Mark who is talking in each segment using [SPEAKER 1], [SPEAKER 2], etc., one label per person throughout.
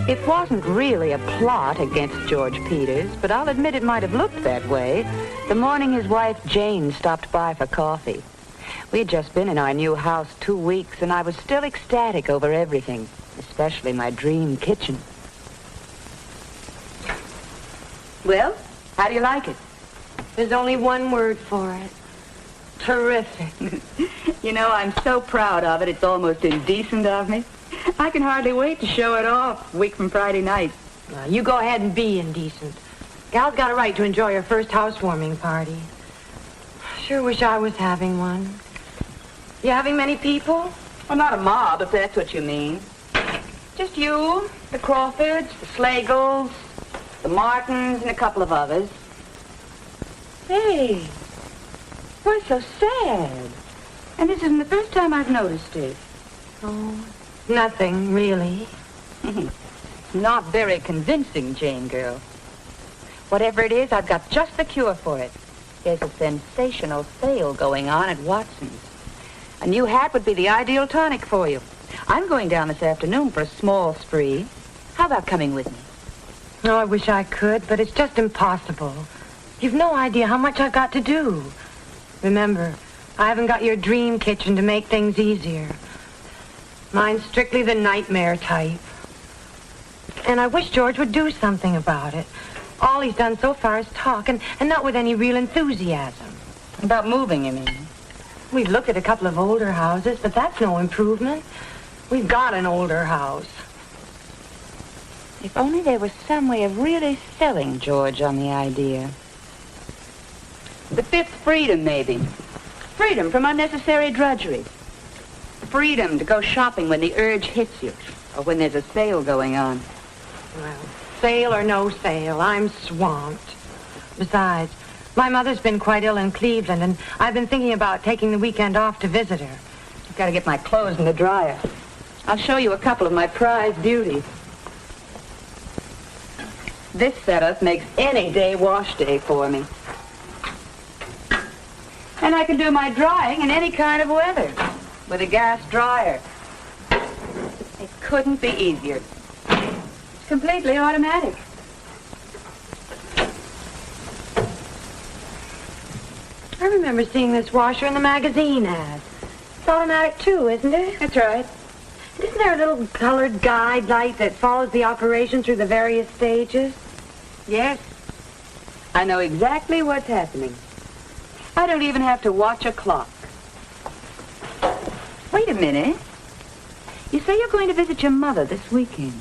[SPEAKER 1] It wasn't really a plot against George Peters, but I'll admit it might have looked that way the morning his wife Jane stopped by for coffee. We had just been in our new house 2 weeks, and I was still ecstatic over everything, especially my dream kitchen. Well, how do you like it?
[SPEAKER 2] There's only one word for it. Terrific.
[SPEAKER 1] You know, I'm so proud of it, it's almost indecent of me. I can hardly wait to show it off a week from Friday night.
[SPEAKER 2] Well, you go ahead and be indecent. Gal's got a right to enjoy her first housewarming party. Sure wish I was having one. You having many people?
[SPEAKER 1] Well, not a mob, if that's what you mean. Just you, the Crawfords, the Slagles, the Martins, and a couple of others. Hey, why so sad? And this isn't the first time I've noticed it.
[SPEAKER 2] Oh, nothing, really.
[SPEAKER 1] Not very convincing, Jane girl. Whatever it is, I've got just the cure for it. There's a sensational sale going on at Watson's. A new hat would be the ideal tonic for you. I'm going down this afternoon for a small spree. How about coming with me?
[SPEAKER 2] Oh, I wish I could, but it's just impossible. You've no idea how much I've got to do. Remember, I haven't got your dream kitchen to make things easier. Mine's strictly the nightmare type. And I wish George would do something about it. All he's done so far is talk, and not with any real enthusiasm.
[SPEAKER 1] About moving, you mean?
[SPEAKER 2] We've looked at a couple of older houses, but that's no improvement. We've got an older house.
[SPEAKER 1] If only there was some way of really selling George on the idea. The fifth freedom, maybe. Freedom from unnecessary drudgery. Freedom to go shopping when the urge hits you, or when there's a sale going on.
[SPEAKER 2] Well, sale or no sale, I'm swamped. Besides, my mother's been quite ill in Cleveland, and I've been thinking about taking the weekend off to visit her.
[SPEAKER 1] I've got to get my clothes in the dryer. I'll show you a couple of my prized beauties. This setup makes any day wash day for me. And I can do my drying in any kind of weather with a gas dryer. It couldn't be easier. It's completely automatic.
[SPEAKER 2] I remember seeing this washer in the magazine ad. It's automatic too, isn't it?
[SPEAKER 1] That's right.
[SPEAKER 2] Isn't there a little colored guide light that follows the operation through the various stages?
[SPEAKER 1] Yes. I know exactly what's happening. I don't even have to watch a clock. Wait a minute. You say you're going to visit your mother this weekend.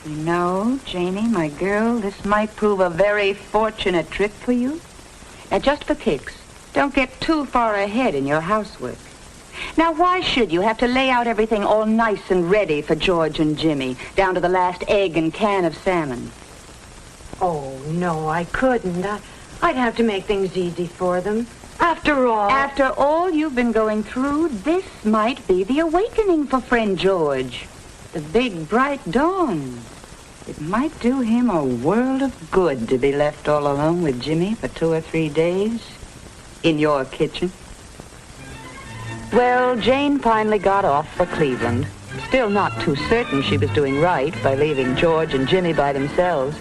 [SPEAKER 1] You know, Janie, my girl, this might prove a very fortunate trip for you. Now, just for kicks, don't get too far ahead in your housework. Now, why should you have to lay out everything all nice and ready for George and Jimmy, down to the last egg and can of salmon?
[SPEAKER 2] Oh, no, I couldn't. I'd have to make things easy for them. After all...
[SPEAKER 1] After all you've been going through, this might be the awakening for friend George. The big, bright dawn. It might do him a world of good to be left all alone with Jimmy for 2 or 3 days in your kitchen. Well, Jane finally got off for Cleveland. Still not too certain she was doing right by leaving George and Jimmy by themselves,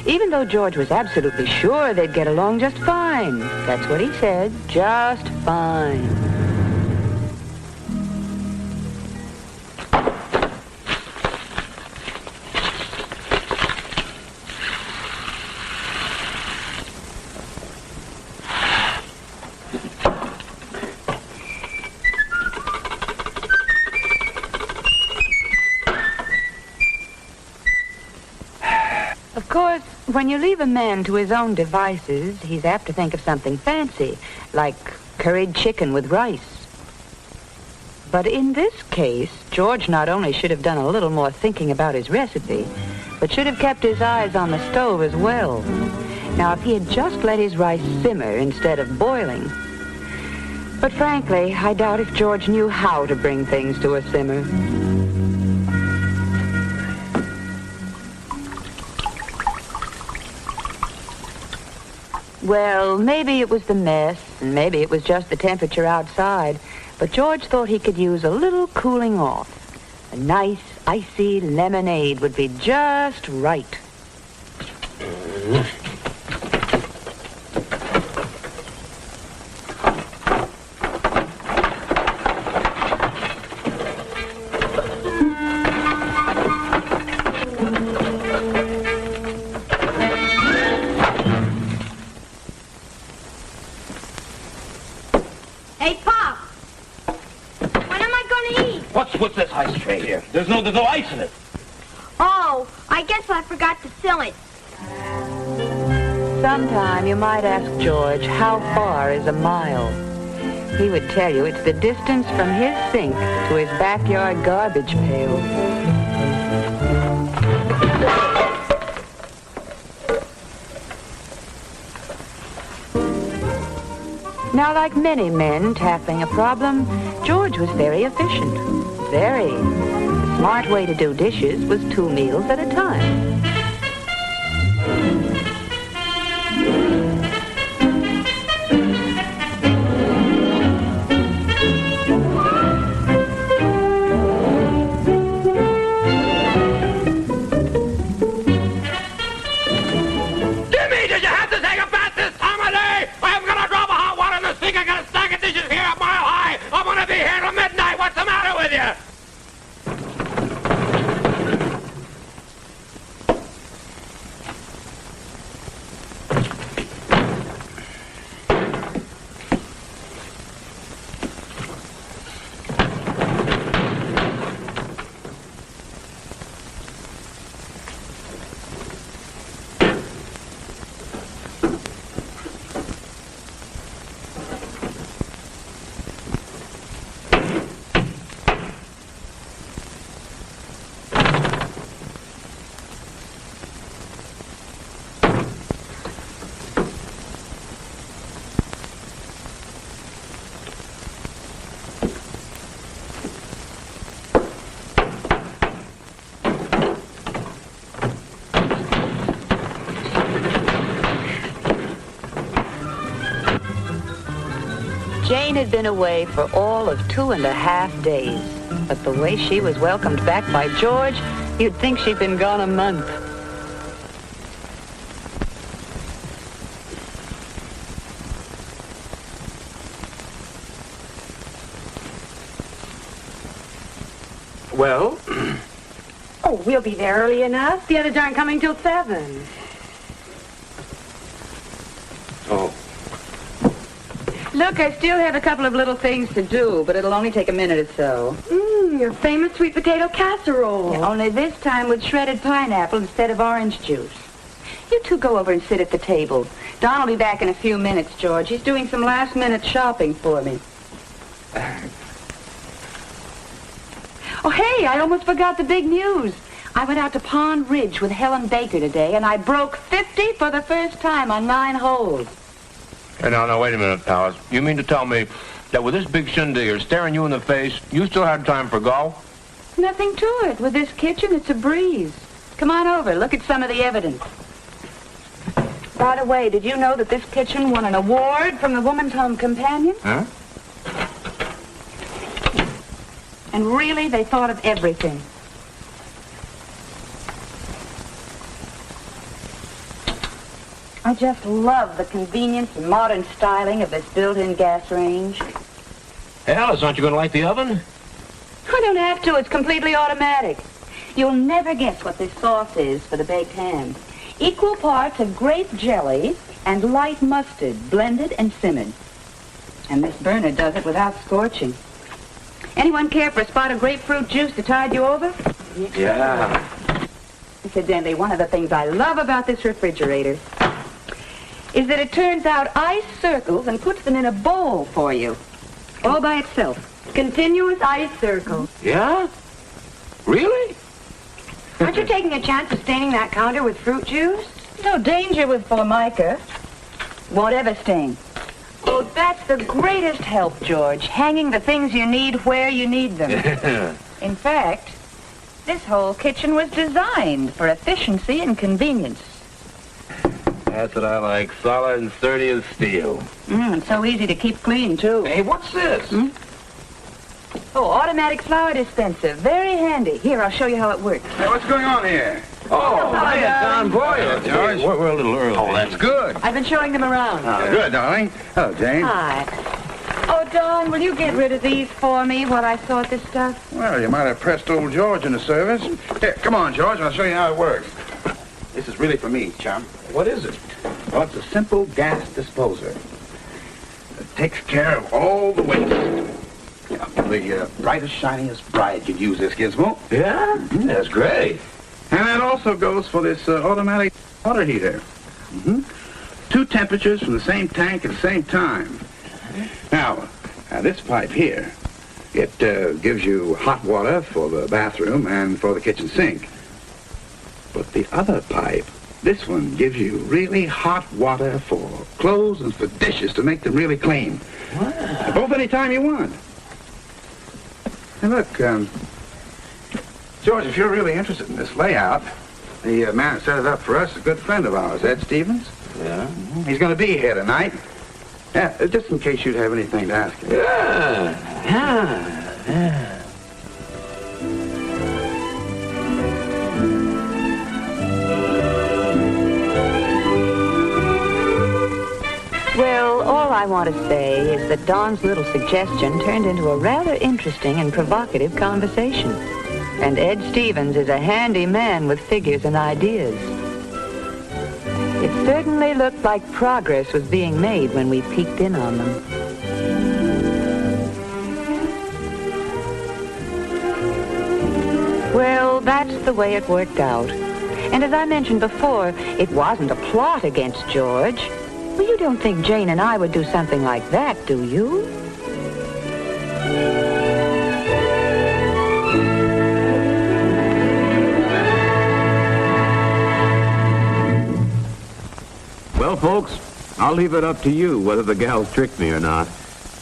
[SPEAKER 1] even though George was absolutely sure they'd get along just fine. That's what he said, just fine. Of course, when you leave a man to his own devices, he's apt to think of something fancy, like curried chicken with rice. But in this case, George not only should have done a little more thinking about his recipe, but should have kept his eyes on the stove as well. Now, if he had just let his rice simmer instead of boiling. But frankly, I doubt if George knew how to bring things to a simmer. Well, maybe it was the mess, and maybe it was just the temperature outside, but George thought he could use a little cooling off. A nice, icy lemonade would be just right.
[SPEAKER 3] What's this ice tray here? There's no ice in it.
[SPEAKER 4] Oh, I guess I forgot to fill it.
[SPEAKER 1] Sometime you might ask George how far is a mile. He would tell you it's the distance from his sink to his backyard garbage pail. Now, like many men tackling a problem, George was very efficient. Very. The smart way to do dishes was 2 meals at a time.
[SPEAKER 3] Jimmy, did you have to take a bath this time of day? I'm going to drop a hot water in the sink. I got a stack of dishes here a mile high. I'm going to be here till midnight. What's the matter with you?
[SPEAKER 1] Jane had been away for all of 2.5 days, but the way she was welcomed back by George, you'd think she'd been gone a month.
[SPEAKER 3] Well?
[SPEAKER 2] Oh, we'll be there early enough. The others aren't coming till 7.
[SPEAKER 3] Oh.
[SPEAKER 1] Look, I still have a couple of little things to do, but it'll only take a minute or so.
[SPEAKER 2] Your famous sweet potato casserole.
[SPEAKER 1] Yeah, only this time with shredded pineapple instead of orange juice. You two go over and sit at the table. Don will be back in a few minutes, George. He's doing some last-minute shopping for me. Oh, hey, I almost forgot the big news. I went out to Pond Ridge with Helen Baker today, and I broke 50 for the first time on 9 holes.
[SPEAKER 3] Hey, now, wait a minute, Alice. You mean to tell me that with this big shindig staring you in the face, you still had time for golf?
[SPEAKER 1] Nothing to it. With this kitchen, it's a breeze. Come on over. Look at some of the evidence. By the way, did you know that this kitchen won an award from the Woman's Home Companion?
[SPEAKER 3] Huh?
[SPEAKER 1] And really, they thought of everything. I just love the convenience and modern styling of this built-in gas range.
[SPEAKER 3] Hey, Alice, aren't you going to light the oven?
[SPEAKER 1] I don't have to. It's completely automatic. You'll never guess what this sauce is for the baked ham. Equal parts of grape jelly and light mustard, blended and simmered. And this burner does it without scorching. Anyone care for a spot of grapefruit juice to tide you over?
[SPEAKER 3] Yeah.
[SPEAKER 1] Incidentally, one of the things I love about this refrigerator is that it turns out ice circles and puts them in a bowl for you, all by itself.
[SPEAKER 2] Continuous ice circle.
[SPEAKER 3] Yeah? Really?
[SPEAKER 2] Aren't you taking a chance of staining that counter with fruit juice?
[SPEAKER 1] No danger with Formica. Won't ever stain. Oh, that's the greatest help, George. Hanging the things you need where you need them. In fact, this whole kitchen was designed for efficiency and convenience.
[SPEAKER 3] That's what I like. Solid and sturdy as steel.
[SPEAKER 1] So easy to keep clean, too.
[SPEAKER 3] Hey, what's this?
[SPEAKER 1] Oh, automatic flour dispenser. Very handy. Here, I'll show you how it works.
[SPEAKER 5] Hey, what's going on here?
[SPEAKER 3] Oh, hi, Don Boyle.
[SPEAKER 5] George.
[SPEAKER 3] We're a little early.
[SPEAKER 5] Oh, that's good.
[SPEAKER 1] I've been showing them around.
[SPEAKER 5] Oh, good, darling. Hello, Jane.
[SPEAKER 1] Hi. Oh, Don, will you get rid of these for me while I sort this stuff?
[SPEAKER 5] Well, you might have pressed old George into service. Here, come on, George, and I'll show you how it works. This is really for me, chum.
[SPEAKER 3] What is it?
[SPEAKER 5] Well, it's a simple gas disposer. It takes care of all the waste. Yeah, the brightest, shiniest bride could use this gizmo.
[SPEAKER 3] Yeah? That's great.
[SPEAKER 5] And that also goes for this automatic water heater. 2 temperatures from the same tank at the same time. Now, this pipe here, it gives you hot water for the bathroom and for the kitchen sink. But the other pipe, this one gives you really hot water for clothes and for dishes to make them really clean.
[SPEAKER 3] Wow.
[SPEAKER 5] Both any time you want. And look, George, if you're really interested in this layout, the man who set it up for us is a good friend of ours, Ed Stevens.
[SPEAKER 3] Yeah?
[SPEAKER 5] He's going to be here tonight. Yeah, just in case you'd have anything to ask him.
[SPEAKER 3] Yeah.
[SPEAKER 1] Well, all I want to say is that Don's little suggestion turned into a rather interesting and provocative conversation. And Ed Stevens is a handy man with figures and ideas. It certainly looked like progress was being made when we peeked in on them. Well, that's the way it worked out. And as I mentioned before, it wasn't a plot against George. Well, you don't think Jane and I would do something like that, do you?
[SPEAKER 6] Well, folks, I'll leave it up to you whether the gals tricked me or not,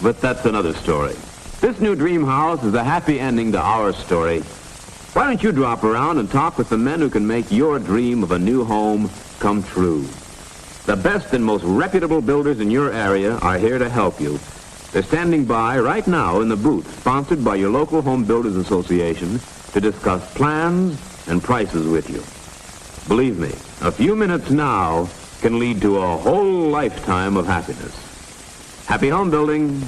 [SPEAKER 6] but that's another story. This new dream house is a happy ending to our story. Why don't you drop around and talk with the men who can make your dream of a new home come true? The best and most reputable builders in your area are here to help you. They're standing by right now in the booth, sponsored by your local Home Builders Association, to discuss plans and prices with you. Believe me, a few minutes now can lead to a whole lifetime of happiness. Happy home building.